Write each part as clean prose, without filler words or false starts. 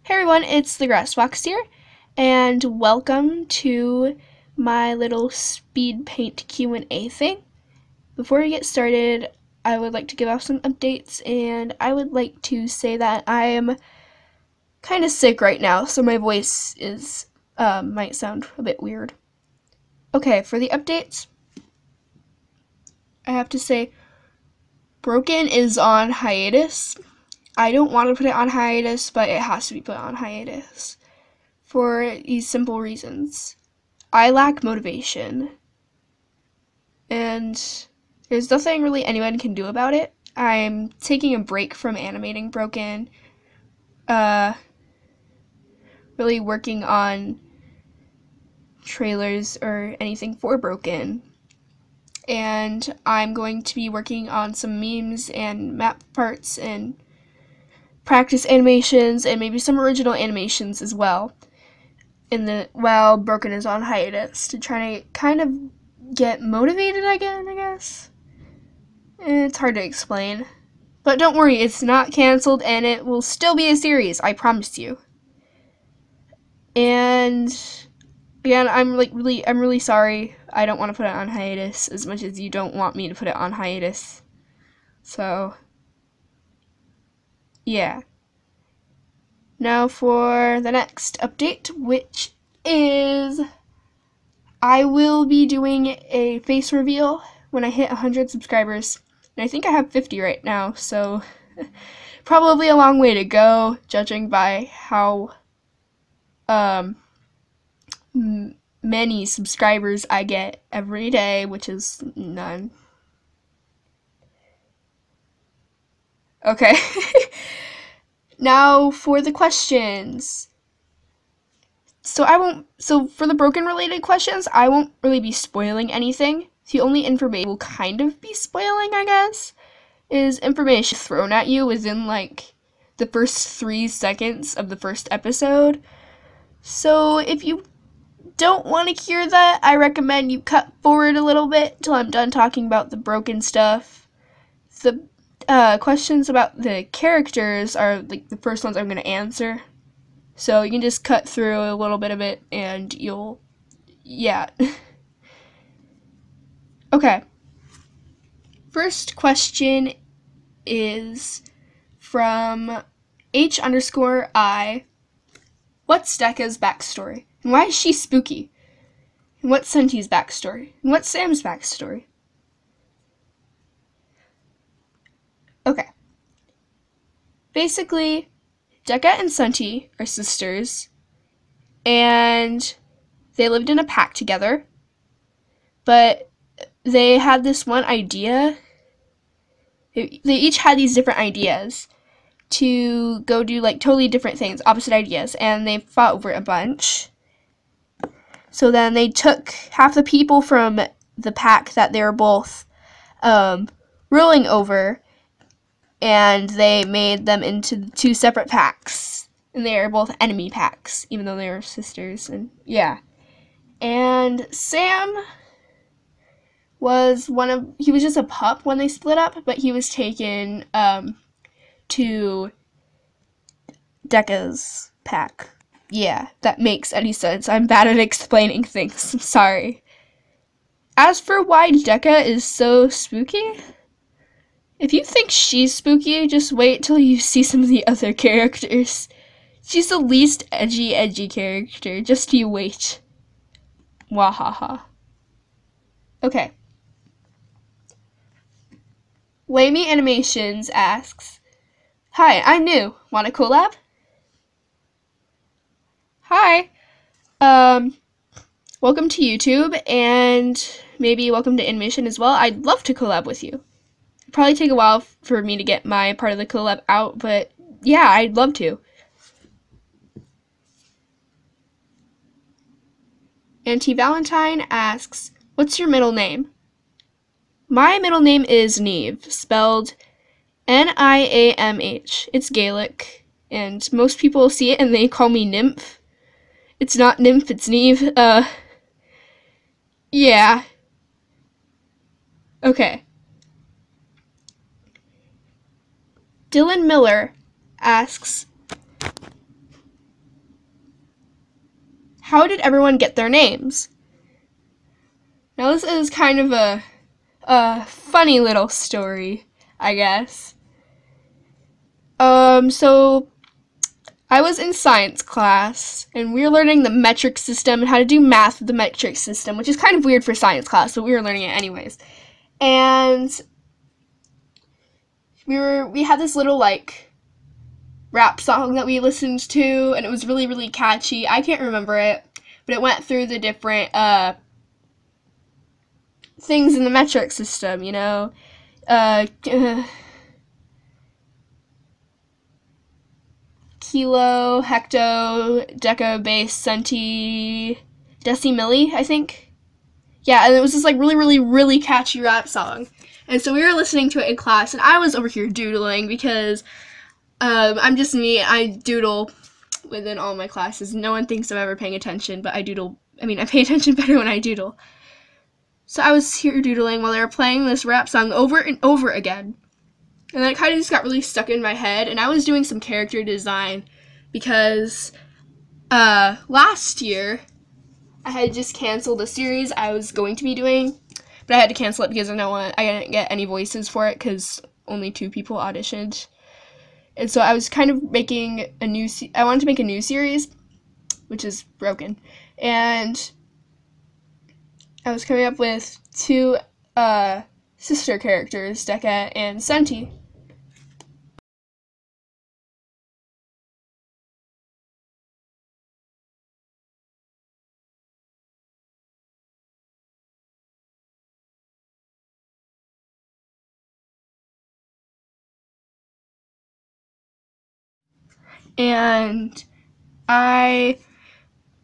Hey everyone, it's the Grassfox here, and welcome to my little speed paint Q&A thing. Before we get started, I would like to give off some updates, and I would like to say that I am kind of sick right now, so my voice is might sound a bit weird. Okay, for the updates, I have to say Broken is on hiatus. I don't want to put it on hiatus, but it has to be put on hiatus for these simple reasons. I lack motivation, and there's nothing really anyone can do about it. I'm taking a break from animating Broken, really working on trailers or anything for Broken, and I'm going to be working on some memes and map parts and practice animations and maybe some original animations as well while Broken is on hiatus to try to kind of get motivated again, I guess. It's hard to explain. But don't worry, it's not canceled and it will still be a series, I promise you. And again, I'm really sorry. I don't want to put it on hiatus as much as you don't want me to put it on hiatus. So yeah. Now for the next update, which is I will be doing a face reveal when I hit 100 subscribers. And I think I have 50 right now, so probably a long way to go, judging by how many subscribers I get every day, which is none. Okay. Now for the questions. So for the Broken related questions, I won't really be spoiling anything. The only information will kind of be spoiling, I guess, is information thrown at you within like the first 3 seconds of the first episode. So if you don't want to hear that, I recommend you cut forward a little bit till I'm done talking about the Broken stuff. The questions about the characters are like the first ones I'm going to answer. So you can just cut through a little bit of it and yeah. Okay. First question is from H_I. What's Dekka's backstory? And why is she spooky? And what's Sunti's backstory? And what's Sam's backstory? Okay. Basically, Dekka and Sunti are sisters, and they lived in a pack together, but they had this one idea. They each had these different ideas to go do like totally different things, opposite ideas, and they fought over a bunch. So then they took half the people from the pack that they were both ruling over, and they made them into 2 separate packs. And they are both enemy packs, even though they were sisters, and yeah. And Sam was he was just a pup when they split up, but he was taken to Dekka's pack. Yeah, that makes any sense. I'm bad at explaining things. I'm sorry. As for why Dekka is so spooky, if you think she's spooky, just wait till you see some of the other characters. She's the least edgy character. Just you wait. Wahaha. Okay. Lamey Animations asks, hi, I'm new. Want a collab? Hi. Welcome to YouTube, and maybe welcome to animation as well. I'd love to collab with you. It'd probably take a while for me to get my part of the collab out, but yeah, I'd love to. Auntie Valentine asks, what's your middle name? My middle name is Neve, spelled Niamh. It's Gaelic, and most people see it and they call me Nymph. It's not Nymph, it's Neve. Yeah. Okay. Dylan Miller asks, how did everyone get their names? Now this is kind of a funny little story, I guess. So I was in science class, and we were learning the metric system and how to do math with the metric system, which is kind of weird for science class, but we were learning it anyways. And we had this little, like, rap song that we listened to, and it was really, really catchy. I can't remember it, but it went through the different, things in the metric system, you know? Kilo, hecto, deca, base, centi, decimilli, I think. Yeah, and it was this like really, really, really catchy rap song. And so we were listening to it in class, and I was over here doodling because I'm just me. I doodle within all my classes. No one thinks I'm ever paying attention, but I doodle. I mean, I pay attention better when I doodle. So I was here doodling while they were playing this rap song over and over again. And then it kind of just got really stuck in my head, and I was doing some character design because last year I had just canceled a series I was going to be doing, but I had to cancel it because I didn't get any voices for it because only 2 people auditioned. And so I was kind of making I wanted to make a new series, which is Broken. And I was coming up with 2 sister characters, Deca and Centi. And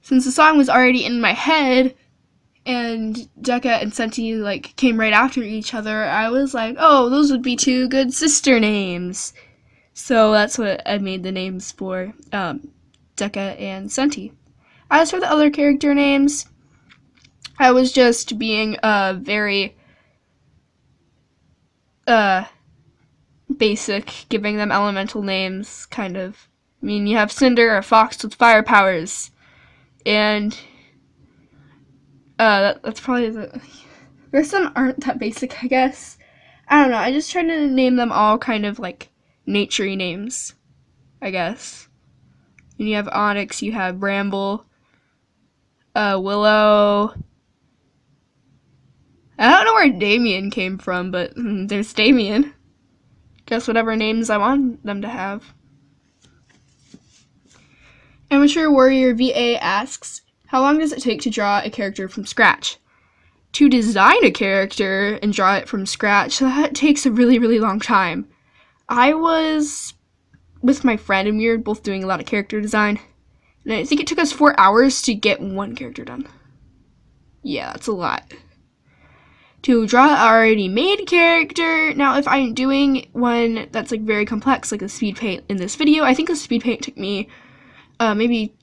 since the song was already in my head, and Deca and Centi like came right after each other, I was like, oh, those would be 2 good sister names. So that's what I made the names for, Deca and Centi. As for the other character names, I was just being very basic, giving them elemental names, kind of. I mean, you have Cinder, a fox with fire powers, and that's probably the rest of them aren't that basic, I guess. I don't know, I just tried to name them all kind of like nature-y names, I guess. And you have Onyx, you have Bramble, Willow. I don't know where Damien came from, but there's Damien. Guess whatever names I want them to have. Amateur Warrior VA asks, how long does it take to draw a character from scratch? To design a character and draw it from scratch, that takes a really, really long time. I was with my friend, and we were both doing a lot of character design, and I think it took us 4 hours to get 1 character done. Yeah, that's a lot. To draw an already made character, now if I'm doing one that's like very complex, like the speed paint in this video, I think the speed paint took me maybe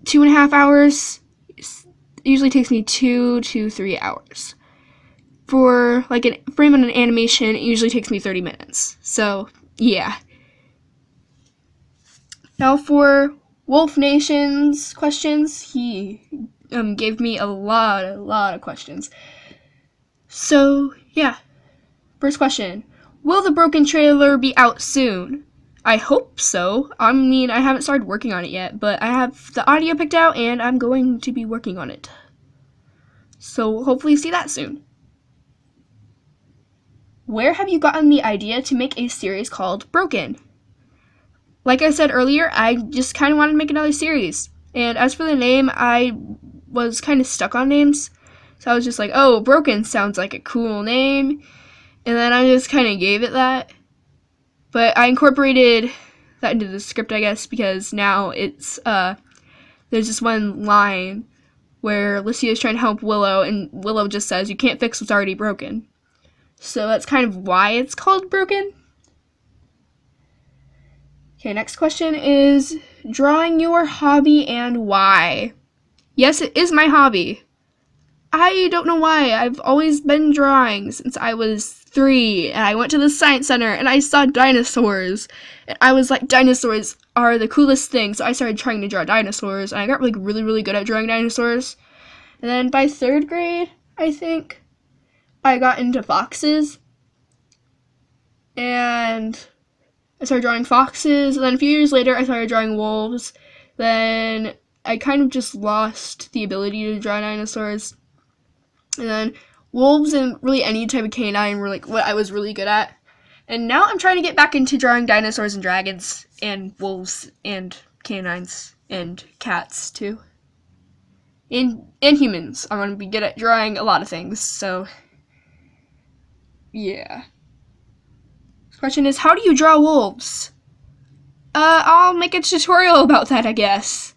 2.5 hours. It usually takes me 2 to 3 hours. For like a frame on an animation, it usually takes me 30 minutes. So yeah. Now for Wolf Nation's questions, he gave me a lot of questions. So yeah. First question: will the Broken trailer be out soon? I hope so. I mean, I haven't started working on it yet, but I have the audio picked out, and I'm going to be working on it. So hopefully see that soon. Where have you gotten the idea to make a series called Broken? Like I said earlier, I just kind of wanted to make another series. And as for the name, I was kind of stuck on names. So I was just like, oh, Broken sounds like a cool name. And then I just kind of gave it that. But I incorporated that into the script, I guess, because now it's, there's this one line where Lucia is trying to help Willow, and Willow just says, you can't fix what's already broken. So that's kind of why it's called Broken. Okay, next question is, drawing your hobby and why? Yes, it is my hobby. I don't know why. I've always been drawing since I was 3 and I went to the science center and I saw dinosaurs. And I was like, dinosaurs are the coolest thing. So I started trying to draw dinosaurs and I got like really good at drawing dinosaurs. And then by 3rd grade, I think, I got into foxes. And I started drawing foxes. And then a few years later, I started drawing wolves. Then I kind of just lost the ability to draw dinosaurs. And then wolves and really any type of canine were like what I was really good at. And now I'm trying to get back into drawing dinosaurs and dragons and wolves and canines and cats too. And humans. I want to be good at drawing a lot of things, so yeah. Question is, how do you draw wolves? I'll make a tutorial about that, I guess.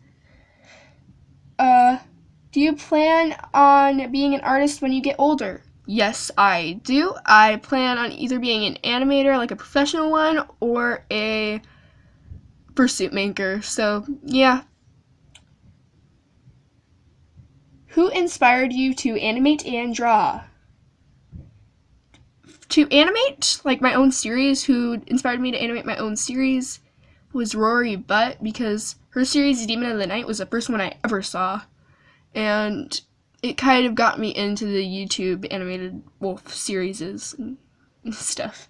Do you plan on being an artist when you get older? Yes, I do. I plan on either being an animator, like a professional one, or a fursuit maker, so yeah. Who inspired you to animate and draw? To animate, like my own series, who inspired me to animate my own series was Rory Butt, because her series Demon of the Night was the first one I ever saw. And it kind of got me into the YouTube animated wolf series and stuff.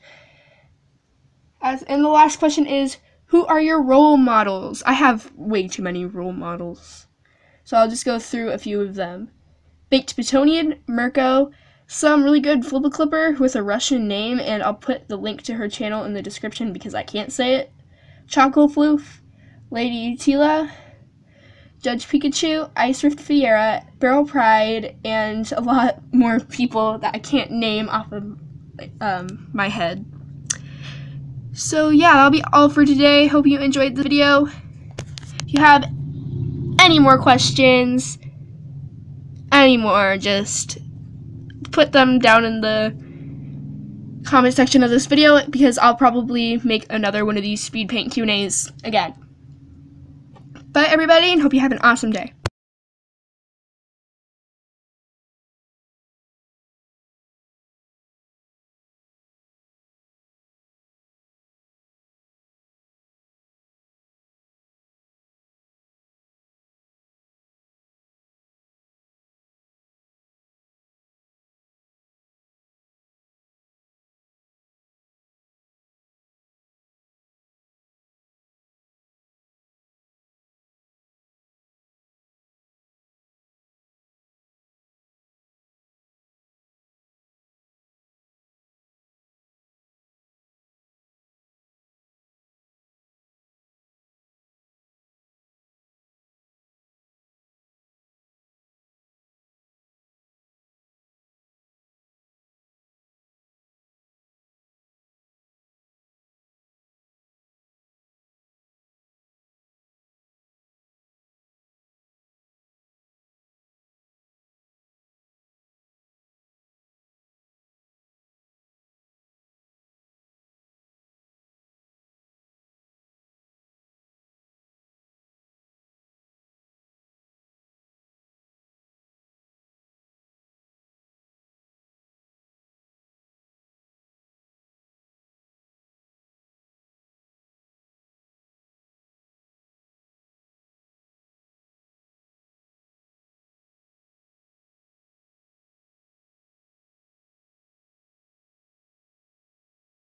And the last question is, who are your role models? I have way too many role models. So I'll just go through a few of them. Baked Petonian, Mirko, some really good Flippa Clipper with a Russian name, and I'll put the link to her channel in the description because I can't say it. Choco Floof, Lady Tila, Judge Pikachu, Ice Rift Fiera, Barrel Pride, and a lot more people that I can't name off of my head. So yeah, that'll be all for today. Hope you enjoyed the video. If you have any more questions, just put them down in the comment section of this video because I'll probably make another one of these speed paint Q&As again. Bye everybody, and hope you have an awesome day.